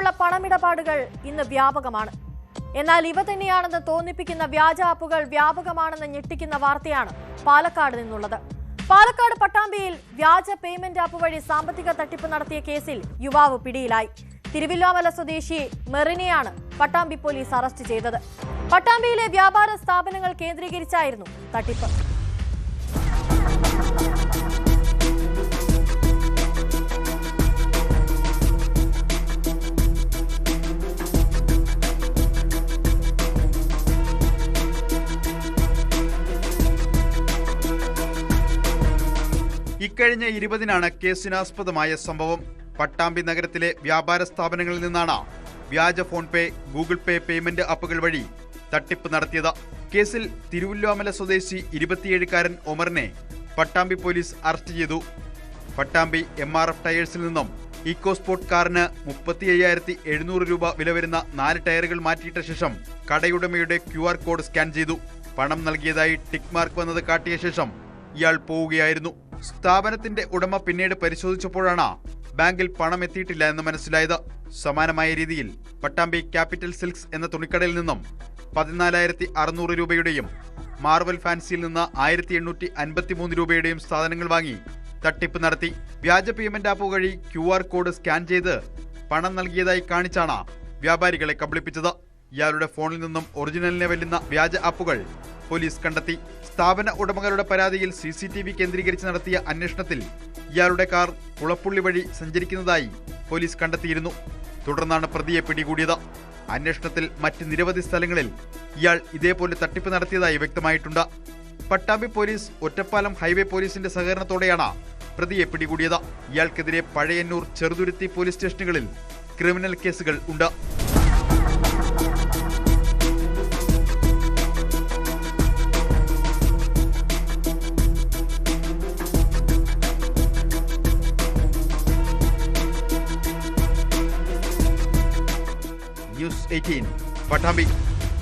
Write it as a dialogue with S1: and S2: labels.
S1: വഴിയുള്ള പണമിടപാടുകൾ ഇന്ന് വ്യാപകമാണ്. എന്നാൽ ഇവ തന്നെയാണെന്ന് തോന്നിപ്പിക്കുന്ന വ്യാജ ആപ്പുകൾ വ്യാപകമാണെന്ന് ഞെട്ടിക്കുന്ന വാർത്തയാണ് പാലക്കാട് നിന്നുള്ളത്. പാലക്കാട് പട്ടാമ്പിയിൽ വ്യാജ പേയ്മെന്റ് ആപ്പ് വഴി സാമ്പത്തിക തട്ടിപ്പ് നടത്തിയ കേസിൽ യുവാവ് പിടിയിലായി. തിരുവില്ലോമല സ്വദേശി മെറിനെയാണ് പട്ടാമ്പി പോലീസ് അറസ്റ്റ് ചെയ്തത്. പട്ടാമ്പിയിലെ വ്യാപാര സ്ഥാപനങ്ങൾ കേന്ദ്രീകരിച്ചായിരുന്നു തട്ടിപ്പ്.
S2: ഇക്കഴിഞ്ഞ 20-നാണ് കേസിനാസ്പദമായ സംഭവം. പട്ടാമ്പി നഗരത്തിലെ വ്യാപാര സ്ഥാപനങ്ങളിൽ നിന്നാണ് വ്യാജ ഫോൺ പേ, ഗൂഗിൾ പേ പേയ്മെന്റ് ആപ്പുകൾ വഴി തട്ടിപ്പ് നടത്തിയത്. കേസിൽ തിരുവല്ലോമല സ്വദേശി 27-കാരൻ ഒമറിനെ പട്ടാമ്പി പോലീസ് അറസ്റ്റ് ചെയ്തു. പട്ടാമ്പി MRF ടയേഴ്സിൽ നിന്നും ഇക്കോസ്പോർട്ട് കാറിന് 35,700 രൂപ വില വരുന്ന 4 ടയറുകൾ മാറ്റിയിട്ട ശേഷം കടയുടമയുടെ QR കോഡ് സ്കാൻ ചെയ്തു. പണം നൽകിയതായി ടിക്ക് മാർക്ക് വന്നത് കാട്ടിയ ശേഷം ഇയാൾ പോവുകയായിരുന്നു. സ്ഥാപനത്തിന്റെ ഉടമ പിന്നീട് പരിശോധിച്ചപ്പോഴാണ് ബാങ്കിൽ പണം എത്തിയിട്ടില്ല എന്ന് മനസ്സിലായത്. സമാനമായ രീതിയിൽ പട്ടാമ്പി ക്യാപിറ്റൽ സിൽക്സ് എന്ന തുണിക്കടയിൽ നിന്നും 14,600 രൂപയുടെയും മാർവൽ ഫാൻസിയിൽ നിന്ന് 1,853 രൂപയുടെയും സാധനങ്ങൾ വാങ്ങി തട്ടിപ്പ് നടത്തി. വ്യാജ പേയ്മെന്റ് ആപ്പ് വഴി QR കോഡ് സ്കാൻ ചെയ്ത് പണം നൽകിയതായി കാണിച്ചാണ് വ്യാപാരികളെ കബളിപ്പിച്ചത്. ഇയാളുടെ ഫോണിൽ നിന്നും ഒറിജിനലിനെ വെല്ലുന്ന വ്യാജ ആപ്പുകൾ പോലീസ് കണ്ടെത്തി. സ്ഥാപന ഉടമകളുടെ പരാതിയിൽ CCTV കേന്ദ്രീകരിച്ച് നടത്തിയ അന്വേഷണത്തിൽ ഇയാളുടെ കാർ കുളപ്പുള്ളി വഴി സഞ്ചരിക്കുന്നതായി പോലീസ് കണ്ടെത്തിയിരുന്നു. തുടർന്നാണ് പ്രതിയെ പിടികൂടിയത്. അന്വേഷണത്തിൽ മറ്റ് നിരവധി സ്ഥലങ്ങളിൽ ഇയാൾ ഇതേപോലെ തട്ടിപ്പ് നടത്തിയതായി വ്യക്തമായിട്ടുണ്ട്. പട്ടാമ്പി പോലീസ് ഒറ്റപ്പാലം ഹൈവേ പോലീസിന്റെ സഹകരണത്തോടെയാണ് പ്രതിയെ പിടികൂടിയത്. ഇയാൾക്കെതിരെ പഴയന്നൂർ, ചെറുതുരുത്തി പോലീസ് സ്റ്റേഷനുകളിൽ ക്രിമിനൽ കേസുകൾ ഉണ്ട്. News 18 പട്ടാമ്പി.